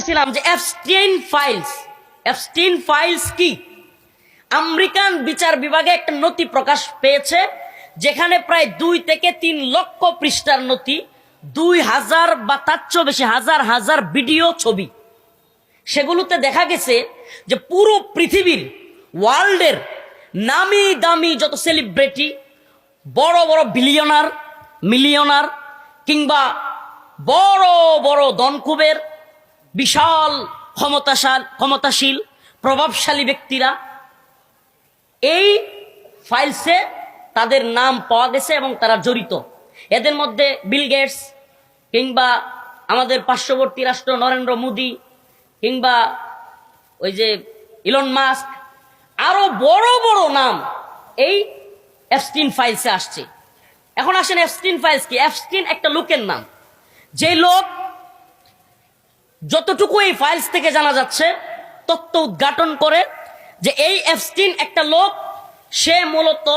বলতেছিলাম যে Epstein files কি? আমেরিকান বিচার বিভাগে একটা নথি প্রকাশ পেয়েছে, যেখানে প্রায় 2 থেকে 3 লক্ষ পৃষ্ঠার নথি, 2000 বা তার চেয়ে বেশি হাজার হাজার ভিডিও, ছবি। সেগুলোতে দেখা গেছে যে পুরো পৃথিবীর, ওয়ার্ল্ডের নামি দামি যত সেলিব্রিটি, বড় বড় বিলিয়নার, মিলিয়নার, কিংবা বড় বড় ধনকুবের, বিশাল ক্ষমতাশীল প্রভাবশালী ব্যক্তিরা, এই ফাইলসে তাদের নাম পাওয়া গেছে এবং তারা জড়িত। এদের মধ্যে বিল গেটস, কিংবা আমাদের পার্শ্ববর্তী রাষ্ট্র নরেন্দ্র মোদী, কিংবা ওই যে ইলন মাস্ক, আরো বড় বড় নাম এই এপস্টিন ফাইলসে আসছে। এখন আসেন, এপস্টিন ফাইলস কি? এপস্টিন একটা লোকের নাম, যে লোক, যতটুকু এই ফাইলস থেকে জানা যাচ্ছে, তথ্য উদ্ঘাটন করে যে এই এপস্টিন একটা লোক, সে মূলত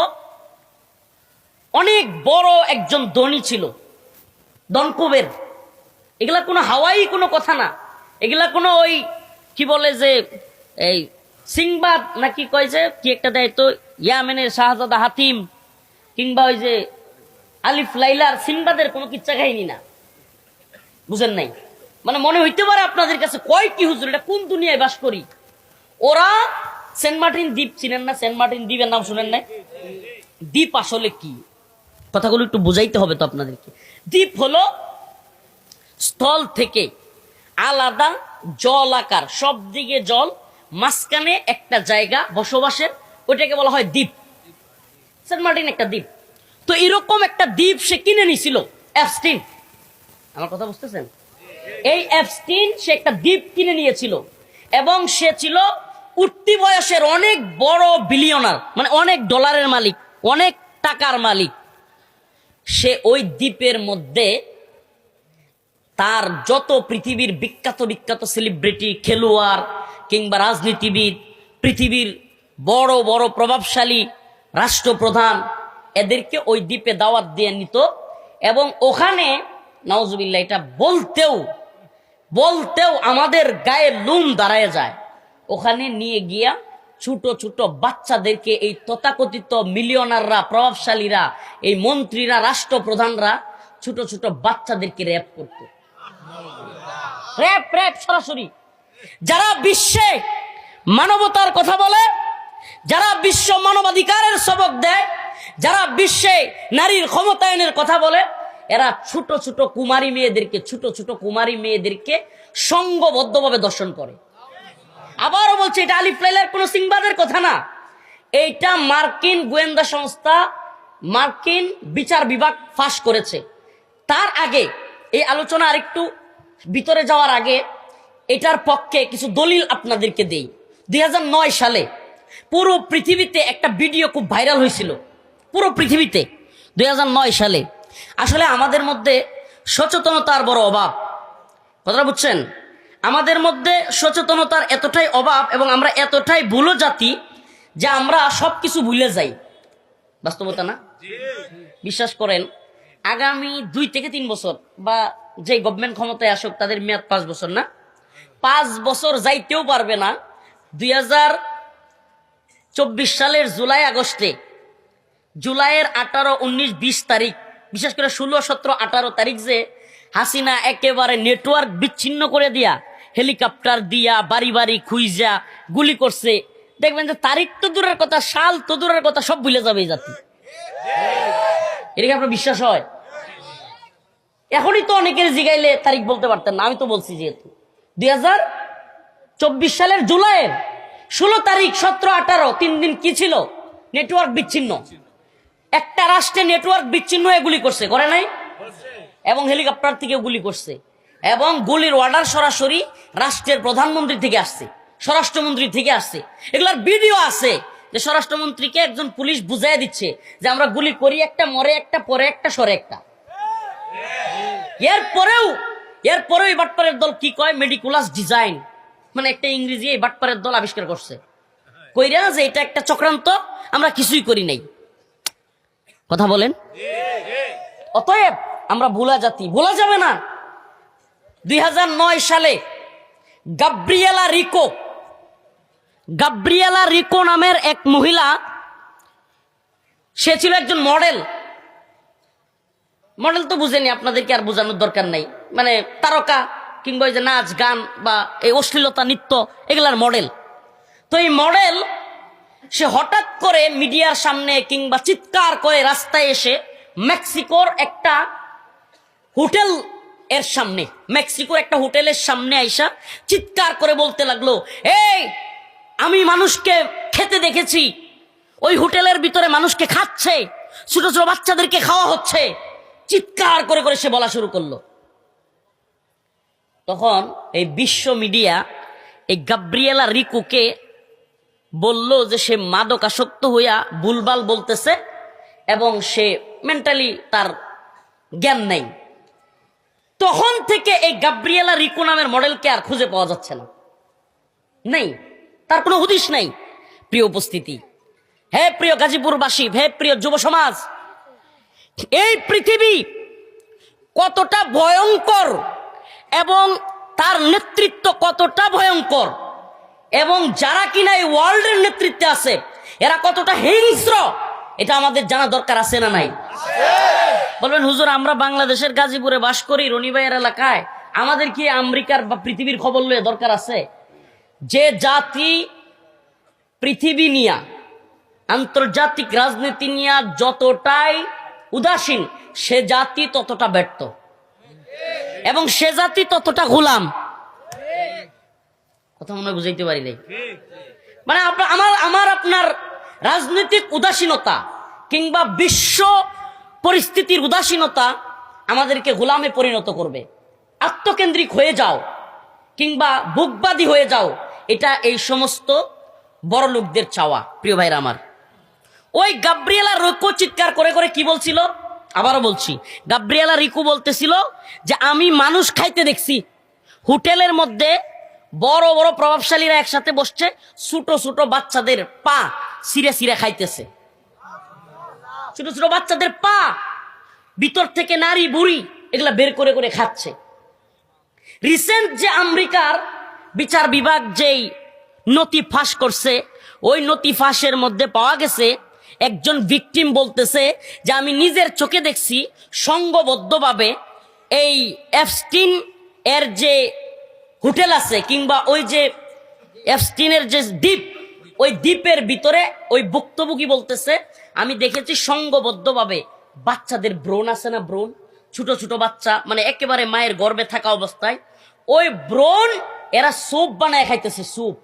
অনেক বড় একজন ধনী ছিল, ধনকুবের। এগুলা কোনো হাওয়াই কোনো কথা না, এগুলা কোনো ওই কি বলে যে এই সিংবাদ নাকি কয় যে কি একটা দেয় তো, ইয়ামেনের শাহজাদা হাতিম, কিংবা ওই যে আলিফ লাইলার সিংবাদের কোনো কিচ্ছা কাহিনী না, বুঝেন নাই? মানে মনে হইতে পারে আপনাদের কাছে, কয় কি হুজুর, এটা কোন দুনিয়ায় বাস করি? ওরা সেন্ট মার্টিন দ্বীপ চিনেন না? সেন্ট মার্টিন দ্বীপের নাম শুনেন নাই? দ্বীপ আসলে কি, কথাগুলো একটু বুঝাইতে হবে তো আপনাদেরকে। দ্বীপ হলো স্থল থেকে আলাদা জল আকার, সব দিকে জল, মাঝখানে একটা জায়গা বসবাসের, ওইটাকে বলা হয় দ্বীপ। সেন্ট মার্টিন একটা দ্বীপ। তো এরকম একটা দ্বীপ সে কিনে নিছিল এপস্টিন। আমার কথা বুঝতেছেন? এই এপস্টিন সে একটা দ্বীপ কিনে নিয়েছিল, এবং সে ছিল উঠতি বয়সের অনেক বড় বিলিয়নার, মানে অনেক ডলারের মালিক, অনেক টাকার মালিক। সে ওই দ্বীপের মধ্যে তার যত পৃথিবীর বিখ্যাত বিখ্যাত সেলিব্রিটি, খেলোয়াড়, কিংবা রাজনীতিবিদ, পৃথিবীর বড় বড় প্রভাবশালী রাষ্ট্রপ্রধান, এদেরকে ওই দ্বীপে দাওয়াত দিয়ে নিত। এবং ওখানে নাউজুবিল্লাহ, এটা বলতেও আমাদের গায়ে লুম দাঁড়ায় যায়। ওখানে নিয়ে গিয়া ছোট ছোট বাচ্চাদেরকে, এই তথাকথিত মিলিয়নাররা, প্রভাবশালীরা, এই মন্ত্রীরা, রাষ্ট্রপ্রধানরা ছোট ছোট বাচ্চাদেরকে র্যাপ করত। র্যাপ সরাসরি। যারা বিশ্বে মানবতার কথা বলে, যারা বিশ্ব মানবাধিকারের সবক দেয়, যারা বিশ্বে নারীর ক্ষমতায়নের কথা বলে, এরা ছোট ছোট কুমারী মেয়েদেরকে সংঘবদ্ধভাবে দর্শন করে। আবারও বলছি, এটা আলিফ লাইলার কোন সিংবাদের কথা না, এইটা মার্কিন গোয়েন্দা সংস্থা, মার্কিন বিচার বিভাগ ফাঁস করেছে। তার আগে, এই আলোচনা আরেকটু ভিতরে যাওয়ার আগে, এটার পক্ষে কিছু দলিল আপনাদেরকে দেই। 2009 সালে পুরো পৃথিবীতে একটা ভিডিও খুব ভাইরাল হয়েছিল, পুরো পৃথিবীতে 2009 সালে। আসলে আমাদের মধ্যে সচেতনতার বড় অভাব, কথাটা বুঝছেন? আমাদের মধ্যে সচেতনতার এতটাই অভাব, এবং আমরা এতটাই ভুলো জাতি যে আমরা সবকিছু ভুলে যাই। বাস্তবতা না? বিশ্বাস করেন, আগামী 2 থেকে 3 বছর, বা যে গভর্নমেন্ট ক্ষমতায় আসুক, তাদের মেয়াদ 5 বছর না, 5 বছর যাইতেও পারবে না। 2024 সালের জুলাইয়ের 18, 19, 20 তারিখ, বিশেষ করে 16, 17, 18 তারিখ, যে হাসিনা একেবারে নেটওয়ার্ক বিচ্ছিন্ন করে দিয়া, হেলিকপ্টার দিয়া বাড়ি বাড়ি খুইজা গুলি করছে, দেখবেন যে তারিখ তো দূরের কথা, সাল তো দূরের কথা, সব ভুলে যাবে এই জাতি। এটা কি আপনার বিশ্বাস হয়? এখনই তো অনেকের জিগাইলে তারিখ বলতে পারতেন না, আমি তো বলছি। যেহেতু 2024 সালের জুলাইয়ের 16 তারিখ, 17, 18, 3 দিন কি ছিল? নেটওয়ার্ক বিচ্ছিন্ন। একটা রাষ্ট্রে নেটওয়ার্ক বিচ্ছিন্ন হয়ে গুলি করছে, করে নাই? এবং হেলিকপ্টার থেকে গুলি করছে, এবং গুলির অর্ডার সরাসরি রাষ্ট্রের প্রধানমন্ত্রী থেকে আসছে, স্বরাষ্ট্রমন্ত্রী থেকে আসছে। এগুলার ভিডিও আছে, যে স্বরাষ্ট্রমন্ত্রীকে একজন পুলিশ বুঝাই দিচ্ছে যে আমরা গুলি করি একটা, মরে একটা, পরে একটা, সরে একটা। এরপরেও এই বাটপারের দল কি কয়? মেডিকুলাস ডিজাইন, মানে একটা ইংরেজি এই বাটপারের দল আবিষ্কার করছে, কইরা যে এটা একটা চক্রান্ত, আমরা কিছুই করি নাই। কথা বলেন? অতএব আমরা ভোলা জাতি, ভোলা যাবে না। 2009 সালে গাব্রিয়েলা রিকো নামের এক মহিলা, সে ছিল একজন মডেল। মডেল তো বুঝেনি, আপনাদেরকে আর বোঝানোর দরকার নাই, মানে তারকা কিংবা ওই যে নাচ গান বা এই অশ্লীলতা নৃত্য এগুলার মডেল। তো এই মডেল সে হঠাৎ করে মিডিয়ার সামনে কিংবা চিৎকার করে রাস্তায় এসে মেক্সিকোর একটা হোটেল এর সামনে, মেক্সিকোর একটা হোটেলের সামনে আইসা চিৎকার করে বলতে লাগলো, এই আমি মানুষকে খেতে দেখেছি, ওই হোটেলের ভিতরে মানুষকে খাচ্ছে, ছোট ছোট বাচ্চাদেরকে খাওয়া হচ্ছে। চিৎকার করে করে সে বলা শুরু করলো। তখন এই বিশ্ব মিডিয়া এই গাব্রিয়েলা রিকোকে বলল যে সে মাদকাসক্ত হইয়া ভুলভাল বলতেছে এবং সে মেন্টালি তার জ্ঞান নাই। তখন থেকে এই গাব্রিয়েলা রিকো নামের মডেলকে আর খুঁজে পাওয়া যাচ্ছে না, নেই, তার কোনো হুদিস নাই। প্রিয় উপস্থিতি, হে প্রিয় গাজীপুরবাসী, হে প্রিয় যুব সমাজ, এই পৃথিবী কতটা ভয়ঙ্কর এবং তার নেতৃত্ব কতটা ভয়ঙ্কর, এবং যারা কিনা এই ওয়ার্ল্ডের নেতৃত্বে আছে এরা কতটা হিংস্র, এটা আমাদের জানা দরকার আছে না নাই? বলবেন হুজুর আমরা বাংলাদেশের গাজীপুরে বাস করি, রনি ভাইয়ের এলাকায়, আমাদের কি আমেরিকার বা পৃথিবীর খবর লয়ে দরকার আছে? যে জাতি পৃথিবী নিয়া আন্তর্জাতিক রাজনীতি নিয়া যতটাই উদাসীন, সে জাতি ততটা ব্যর্থ এবং সে জাতি ততটা গোলাম। কথা মনে বুঝাইতে পারি নাই? মানে আমার আপনার রাজনৈতিক উদাসীনতা কিংবা বিশ্ব পরিস্থিতির উদাসীনতা আমাদেরকে গোলামে পরিণত করবে। আত্মকেন্দ্রিক হয়ে যাও কিংবা বুকবাদী হয়ে যাও, এটা এই সমস্ত বড় লোকদের চাওয়া। প্রিয় ভাইরা আমার, ওই গাব্রিয়েলা রিকো চিৎকার করে করে কি বলছিল? আবারও বলছি, গাব্রিয়েলা রিকো বলতেছিল যে আমি মানুষ খাইতে দেখছি, হোটেলের মধ্যে বড় বড় প্রভাবশালীরা একসাথে বসছে, ছোট ছোট বাচ্চাদের পা সিরে সিরে খাইতেছে, ছোট ছোট বাচ্চাদের পা ভিতর থেকে নারী বুড়ি এগুলা বের করে করে খাচ্ছে। রিসেন্ট যে আমেরিকার বিচার বিভাগ যেই নথি ফাঁস করছে, ওই নথি ফাঁসের মধ্যে পাওয়া গেছে একজন ভিকটিম বলতেছে যে আমি নিজের চোখে দেখছি সংঘবদ্ধভাবে এই এপস্টিন এর যে হোটেল আছে কিংবা ওই যে এপস্টিনের যে দ্বীপ, ওই দ্বীপের ভিতরে ওই ভুক্তভোগী বলতেছে আমি দেখেছি সংঘবদ্ধভাবে বাচ্চাদের ব্রণ আছে না, ব্রণ, ছোট ছোট বাচ্চা, মানে একেবারে মায়ের গর্ভে থাকা অবস্থায় ওই ব্রণ এরা স্যুপ বানায় খাইতেছে, স্যুপ।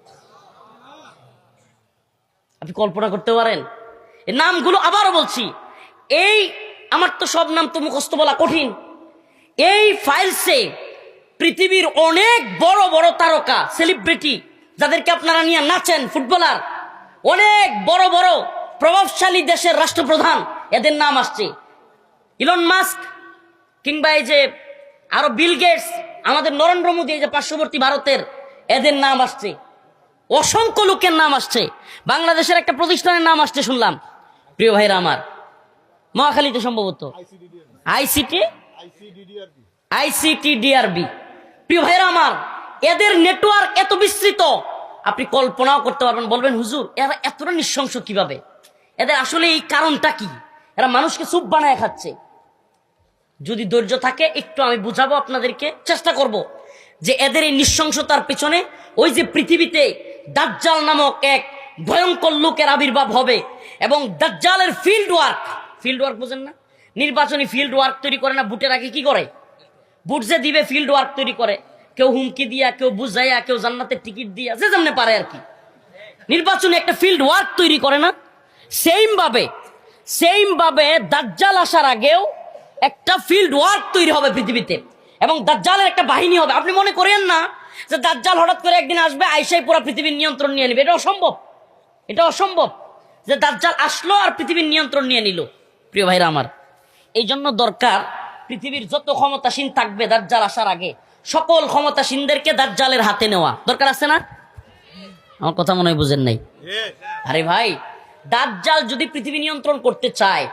আপনি কল্পনা করতে পারেন? এই নামগুলো আবারও বলছি, এই আমার তো সব নাম তো মুখস্থ বলা কঠিন। এই ফাইলসে পৃথিবীর অনেক বড় বড় তারকা, সেলিব্রিটি, যাদেরকে আপনারা নিয়ে নাচেন, ফুটবলার, অনেক বড় বড় প্রভাবশালী দেশের রাষ্ট্রপ্রধান, এদের নাম আসছে। ইলন মাস্ক কিংবা এই যে আরো বিল গেটস, আমাদের নরেন্দ্র মোদী, এই যে পার্শ্ববর্তী ভারতের, এদের নাম আসছে। অসংখ্য লোকের নাম আসছে। বাংলাদেশের একটা প্রতিষ্ঠানের নাম আসছে শুনলাম। প্রিয় ভাইরা আমার, মহাখালীতে সম্ভবত আইসিটিডিআরবি। প্রিয় ভাইরা আমার, এদের নেটওয়ার্ক এত বিস্তৃত আপনি কল্পনাও করতে পারবেন। বলবেন হুজুর এরা এতটা নৃশংস কিভাবে? এদের আসলে এই কারণটা কি? এরা মানুষকে স্যুপ বানায় খাচ্ছে। যদি ধৈর্য থাকে একটু আমি বুঝাবো আপনাদেরকে, চেষ্টা করব যে এদের এই নৃশংসতার পেছনে ওই যে পৃথিবীতে দাজ্জাল নামক এক ভয়ঙ্কর লোকের আবির্ভাব হবে এবং দাজ্জালের ফিল্ড ওয়ার্ক বোঝেন না? নির্বাচনী ফিল্ড ওয়ার্ক তৈরি করে না, ভোটের আগে কি করে? ভোট যে দিবে ফিল্ড ওয়ার্ক তৈরি করে, কেউ হুমকি দিয়া, কেউ বুঝাইয়া, কেউ জান্নাতের টিকিট দিয়া, যে যেমনে পারে আর কি, নির্বাচনী একটা ফিল্ড ওয়ার্ক তৈরি করে না? সেইম ভাবে দাজ্জাল আসার আগেও একটা ফিল্ড ওয়ার্ক তৈরি হবে পৃথিবীতে এবং দাজ্জালের একটা বাহিনী হবে। আপনি মনে করেন না যে দাজ্জাল হঠাৎ করে একদিন আসবে, আইসাই পুরো পৃথিবীর নিয়ন্ত্রণ নিয়ে নেবে। এটা অসম্ভব যে দাজ্জাল আসলো আর পৃথিবীর নিয়ন্ত্রণ নিয়ে নিল। প্রিয় ভাইরা আমার, এই জন্য দরকার পৃথিবীর যত ক্ষমতাসীন থাকবে দাজ্জাল আসার আগে সকল ক্ষমতাসীনদেরকে দাজ্জালের হাতে নেওয়া দরকার আছে না? আমার কথা মনে হয় বুঝেন নাই। আরে ভাই, দাজ্জাল যদি পৃথিবী নিয়ন্ত্রণ করতে চায়,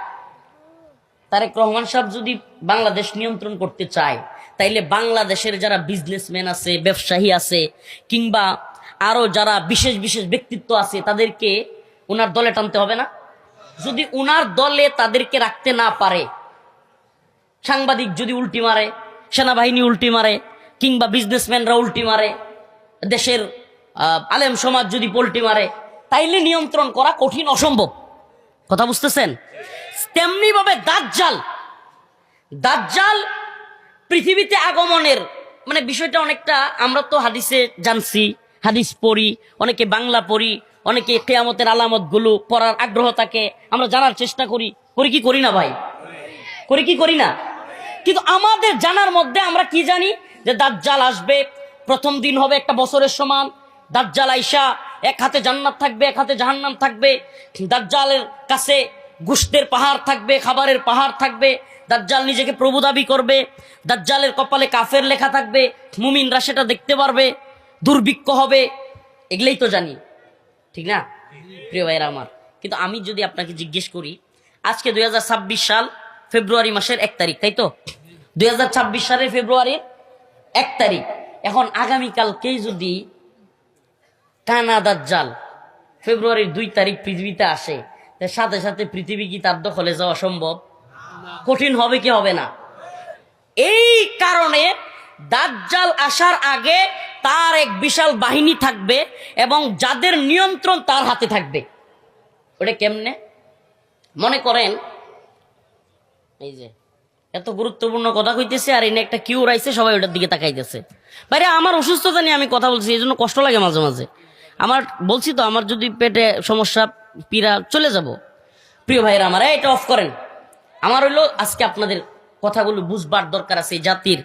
তারেক রহমান সাহেব যদি বাংলাদেশ নিয়ন্ত্রণ করতে চায়, তাইলে বাংলাদেশের যারা বিজনেসম্যান আছে, ব্যবসায়ী আছে, কিংবা আরো যারা বিশেষ বিশেষ ব্যক্তিত্ব আছে, তাদেরকে উনার দলে টানতে হবে না? যদি উনার দলে তাদেরকে রাখতে না পারে, সাংবাদিক যদি উল্টি মারে, সেনাবাহিনী উল্টি মারে, কিংবা বিজনেসম্যানরা উল্টি মারে, দেশের আলেম সমাজ যদি পল্টি মারে, তাইলে নিয়ন্ত্রণ করা কঠিন, অসম্ভব। কথা বুঝতেছেন? তেমনি ভাবে দাজ্জাল, দাজ্জাল পৃথিবীতে আগমনের মানে বিষয়টা অনেকটা আমরা তো হাদিসে জানছি, হাদিস পড়ি, অনেকে বাংলা পড়ি, অনেকে কিয়ামতের আলামত গুলো পড়ার আগ্রহ থাকে, আমরা জানার চেষ্টা করি, করি কি করি না ভাই? করি কি করি না? কিন্তু আমাদের জানার মধ্যে আমরা কি জানি? যে দাজ্জাল আসবে, প্রথম দিন হবে একটা বছরের সমান। দাজ্জাল আইসা এক হাতে জান্নাত থাকবে, এক হাতে জাহান্নাম থাকবে। দাজ্জালের কাছে গোশতের পাহাড় থাকবে, খাবারের পাহাড় থাকবে। দাজ্জাল নিজেকে প্রভু দাবি করবে। দাজ্জালের কপালে কাফের লেখা থাকবে, মুমিনরা সেটা দেখতে পারবে। দুর্ভিক্ষ হবে, এগুলোই তো জানি, ঠিক না প্রিয় ভাইয়েরা আমার? কিন্তু আমি যদি আপনাকে জিজ্ঞেস করি, আজকে 2026 সাল ফেব্রুয়ারি মাসের 1 তারিখ, তাই তো? 2026 সালের ফেব্রুয়ারির 1 তারিখ। এখন আগামীকালকেই যদি কানা দাজ্জাল ফেব্রুয়ারির 2 তারিখ পৃথিবীতে আসে, তার সাথে সাথে পৃথিবী কি তার দখলে যাওয়া সম্ভব? কঠিন হবে কি হবে না? এই কারণে দাজ্জাল আসার আগে তার এক বিশাল বাহিনী থাকবে এবং যাদের নিয়ন্ত্রণ তার হাতে থাকবে। ওটা কেমনে? মনে করেন, এই যে এত গুরুত্বপূর্ণ কথা কইতেছে আর এনে একটা কিউ রাইছে, সবাই ওটার দিকে তাকাইতেছে। বাইরে আমার অসুস্থতা নিয়ে আমি কথা বলছি, এই জন্য কষ্ট লাগে মাঝে মাঝে আমার। বলছি তো, আমার যদি পেটে সমস্যা, পীড়া, চলে যাব। প্রিয় ভাইরা আমার, এটা অফ করেন। আমার হইলো আজকে আপনাদের কথাগুলো বুঝবার দরকার আছে, এই জাতির